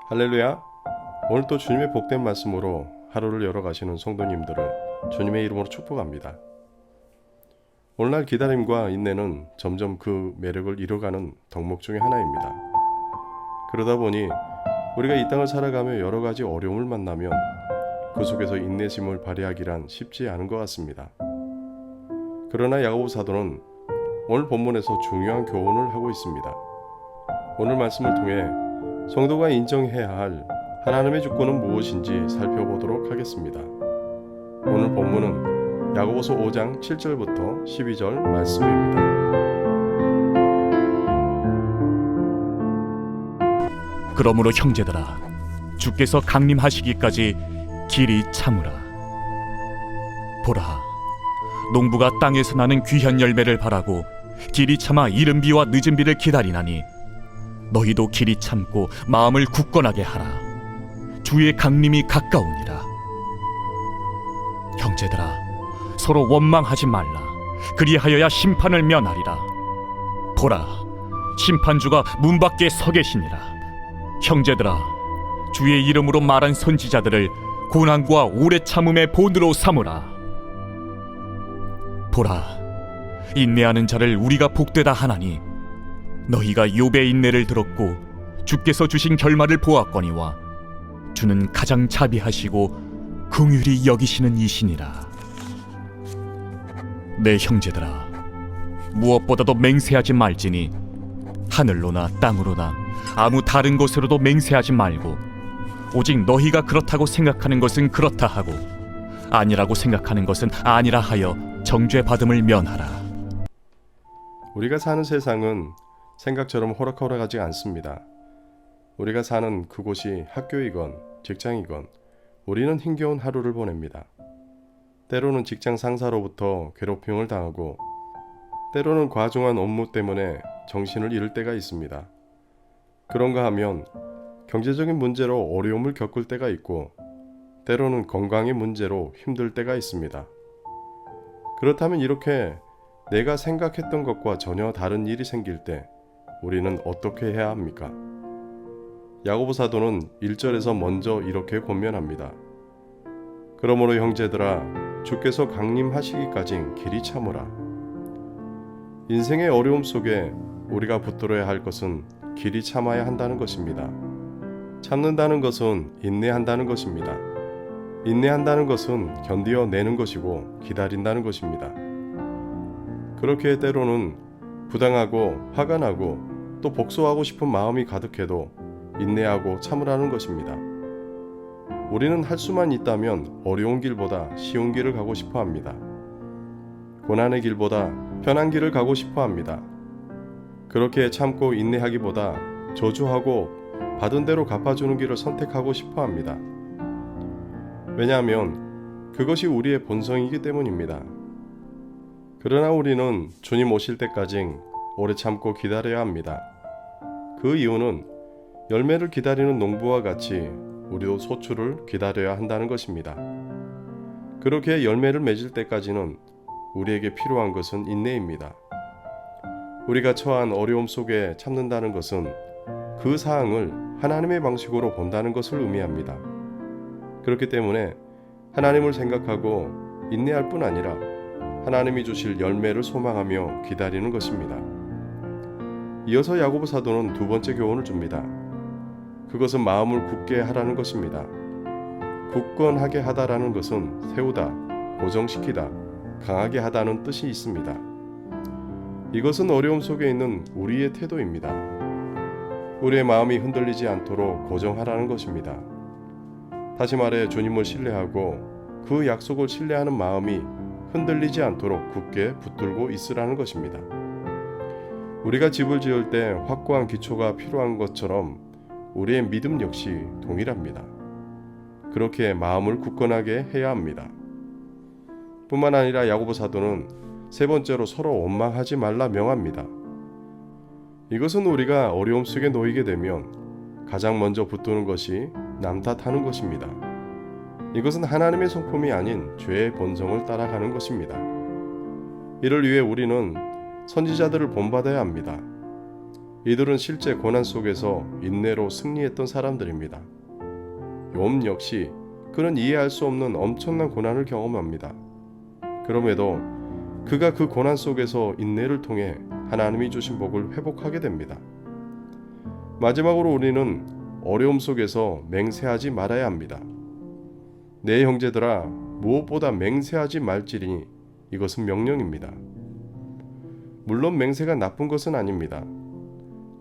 할렐루야. 오늘 또 주님의 복된 말씀으로 하루를 열어가시는 성도님들을 주님의 이름으로 축복합니다. 오늘날 기다림과 인내는 점점 그 매력을 잃어가는 덕목 중에 하나입니다. 그러다 보니 우리가 이 땅을 살아가며 여러 가지 어려움을 만나면 그 속에서 인내심을 발휘하기란 쉽지 않은 것 같습니다. 그러나 야고보 사도는 오늘 본문에서 중요한 교훈을 하고 있습니다. 오늘 말씀을 통해 성도가 인정해야 할 하나님의 주권은 무엇인지 살펴보도록 하겠습니다. 오늘 본문은 야고보서 5장 7절부터 12절 말씀입니다. 그러므로 형제들아, 주께서 강림하시기까지 길이 참으라. 보라, 농부가 땅에서 나는 귀한 열매를 바라고 길이 참아 이른 비와 늦은 비를 기다리나니 너희도 길이 참고 마음을 굳건하게 하라. 주의 강림이 가까우니라. 형제들아, 서로 원망하지 말라. 그리하여야 심판을 면하리라. 보라, 심판주가 문 밖에 서 계시니라. 형제들아, 주의 이름으로 말한 선지자들을 고난과 오래 참음의 본으로 삼으라. 보라, 인내하는 자를 우리가 복되다 하나니 너희가 욥의 인내를 들었고 주께서 주신 결말을 보았거니와 주는 가장 자비하시고 긍휼히 여기시는 이시니라. 내 형제들아, 무엇보다도 맹세하지 말지니 하늘로나 땅으로나 아무 다른 곳으로도 맹세하지 말고 오직 너희가 그렇다고 생각하는 것은 그렇다 하고 아니라고 생각하는 것은 아니라 하여 정죄받음을 면하라. 우리가 사는 세상은 생각처럼 호락호락하지 않습니다. 우리가 사는 그곳이 학교이건 직장이건 우리는 힘겨운 하루를 보냅니다. 때로는 직장 상사로부터 괴롭힘을 당하고 때로는 과중한 업무 때문에 정신을 잃을 때가 있습니다. 그런가 하면 경제적인 문제로 어려움을 겪을 때가 있고 때로는 건강의 문제로 힘들 때가 있습니다. 그렇다면 이렇게 내가 생각했던 것과 전혀 다른 일이 생길 때 우리는 어떻게 해야 합니까? 야고보 사도는 1절에서 먼저 이렇게 권면합니다. 그러므로 형제들아, 주께서 강림하시기까진 길이 참으라. 인생의 어려움 속에 우리가 붙들어야 할 것은 길이 참아야 한다는 것입니다. 참는다는 것은 인내한다는 것입니다. 인내한다는 것은 견디어내는 것이고 기다린다는 것입니다. 그렇게 때로는 부당하고 화가 나고 또 복수하고 싶은 마음이 가득해도 인내하고 참으라는 것입니다. 우리는 할 수만 있다면 어려운 길보다 쉬운 길을 가고 싶어 합니다. 고난의 길보다 편한 길을 가고 싶어 합니다. 그렇게 참고 인내하기보다 저주하고 받은 대로 갚아주는 길을 선택하고 싶어 합니다. 왜냐하면 그것이 우리의 본성이기 때문입니다. 그러나 우리는 주님 오실 때까지 오래 참고 기다려야 합니다. 그 이유는 열매를 기다리는 농부와 같이 우리도 소출을 기다려야 한다는 것입니다. 그렇게 열매를 맺을 때까지는 우리에게 필요한 것은 인내입니다. 우리가 처한 어려움 속에 참는다는 것은 그 사항을 하나님의 방식으로 본다는 것을 의미합니다. 그렇기 때문에 하나님을 생각하고 인내할 뿐 아니라 하나님이 주실 열매를 소망하며 기다리는 것입니다. 이어서 야고보 사도는 두 번째 교훈을 줍니다. 그것은 마음을 굳게 하라는 것입니다. 굳건하게 하다라는 것은 세우다, 고정시키다, 강하게 하다는 뜻이 있습니다. 이것은 어려움 속에 있는 우리의 태도입니다. 우리의 마음이 흔들리지 않도록 고정하라는 것입니다. 다시 말해 주님을 신뢰하고 그 약속을 신뢰하는 마음이 흔들리지 않도록 굳게 붙들고 있으라는 것입니다. 우리가 집을 지을 때 확고한 기초가 필요한 것처럼 우리의 믿음 역시 동일합니다. 그렇게 마음을 굳건하게 해야 합니다. 뿐만 아니라 야고보 사도는 세 번째로 서로 원망하지 말라 명합니다. 이것은 우리가 어려움 속에 놓이게 되면 가장 먼저 붙드는 것이 남 탓하는 것입니다. 이것은 하나님의 성품이 아닌 죄의 본성을 따라가는 것입니다. 이를 위해 우리는 선지자들을 본받아야 합니다. 이들은 실제 고난 속에서 인내로 승리했던 사람들입니다. 욥 역시 그는 이해할 수 없는 엄청난 고난을 경험합니다. 그럼에도 그가 그 고난 속에서 인내를 통해 하나님이 주신 복을 회복하게 됩니다. 마지막으로 우리는 어려움 속에서 맹세하지 말아야 합니다. 내 형제들아, 무엇보다 맹세하지 말지니 이것은 명령입니다. 물론 맹세가 나쁜 것은 아닙니다.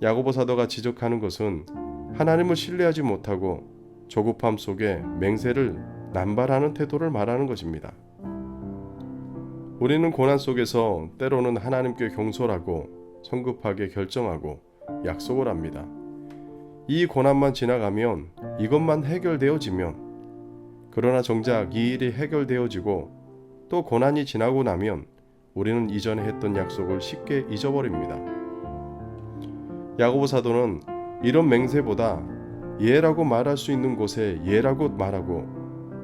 야고보 사도가 지적하는 것은 하나님을 신뢰하지 못하고 조급함 속에 맹세를 남발하는 태도를 말하는 것입니다. 우리는 고난 속에서 때로는 하나님께 경솔하고 성급하게 결정하고 약속을 합니다. 이 고난만 지나가면, 이것만 해결되어지면, 그러나 정작 이 일이 해결되어지고 또 고난이 지나고 나면 우리는 이전에 했던 약속을 쉽게 잊어버립니다. 야고보 사도는 이런 맹세보다 예라고 말할 수 있는 곳에 예라고 말하고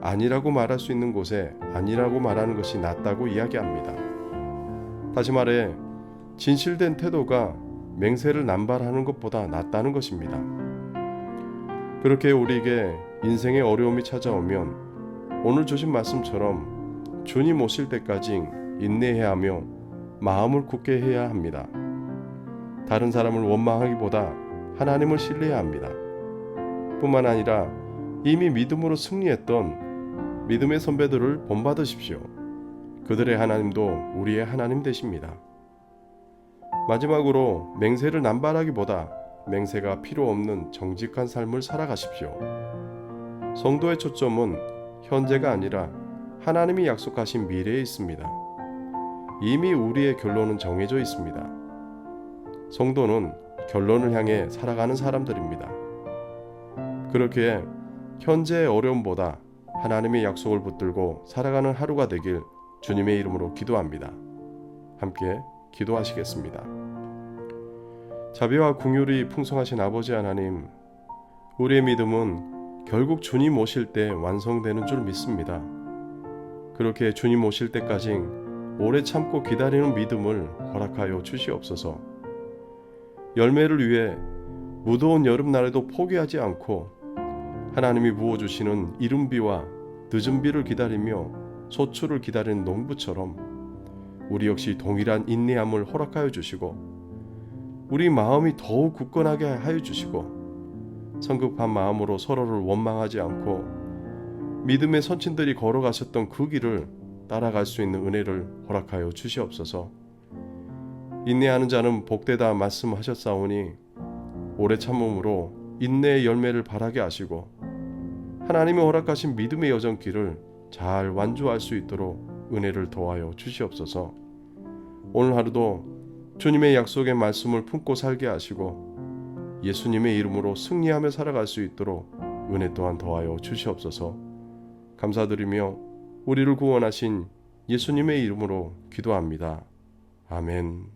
아니라고 말할 수 있는 곳에 아니라고 말하는 것이 낫다고 이야기합니다. 다시 말해 진실된 태도가 맹세를 남발하는 것보다 낫다는 것입니다. 그렇게 우리에게 인생의 어려움이 찾아오면 오늘 주신 말씀처럼 주님 오실 때까지 인내해야 하며 마음을 굳게 해야 합니다. 다른 사람을 원망하기보다 하나님을 신뢰해야 합니다. 뿐만 아니라 이미 믿음으로 승리했던 믿음의 선배들을 본받으십시오. 그들의 하나님도 우리의 하나님 되십니다. 마지막으로 맹세를 남발하기보다 맹세가 필요 없는 정직한 삶을 살아가십시오. 성도의 초점은 현재가 아니라 하나님이 약속하신 미래에 있습니다. 이미 우리의 결론은 정해져 있습니다. 성도는 결론을 향해 살아가는 사람들입니다. 그렇기에 현재의 어려움보다 하나님의 약속을 붙들고 살아가는 하루가 되길 주님의 이름으로 기도합니다. 함께 기도하시겠습니다. 자비와 긍휼이 풍성하신 아버지 하나님, 우리의 믿음은 결국 주님 오실 때 완성되는 줄 믿습니다. 그렇게 주님 오실 때까지 오래 참고 기다리는 믿음을 허락하여 주시옵소서. 열매를 위해 무더운 여름날에도 포기하지 않고 하나님이 부어주시는 이른 비와 늦은 비를 기다리며 소출을 기다리는 농부처럼 우리 역시 동일한 인내함을 허락하여 주시고 우리 마음이 더욱 굳건하게 하여 주시고 성급한 마음으로 서로를 원망하지 않고 믿음의 선친들이 걸어가셨던 그 길을 따라갈 수 있는 은혜를 허락하여 주시옵소서. 인내하는 자는 복되다 말씀하셨사오니 오래 참음으로 인내의 열매를 바라게 하시고 하나님이 허락하신 믿음의 여정길을 잘 완주할 수 있도록 은혜를 더하여 주시옵소서. 오늘 하루도 주님의 약속의 말씀을 품고 살게 하시고 예수님의 이름으로 승리하며 살아갈 수 있도록 은혜 또한 더하여 주시옵소서. 감사드리며 우리를 구원하신 예수님의 이름으로 기도합니다. 아멘.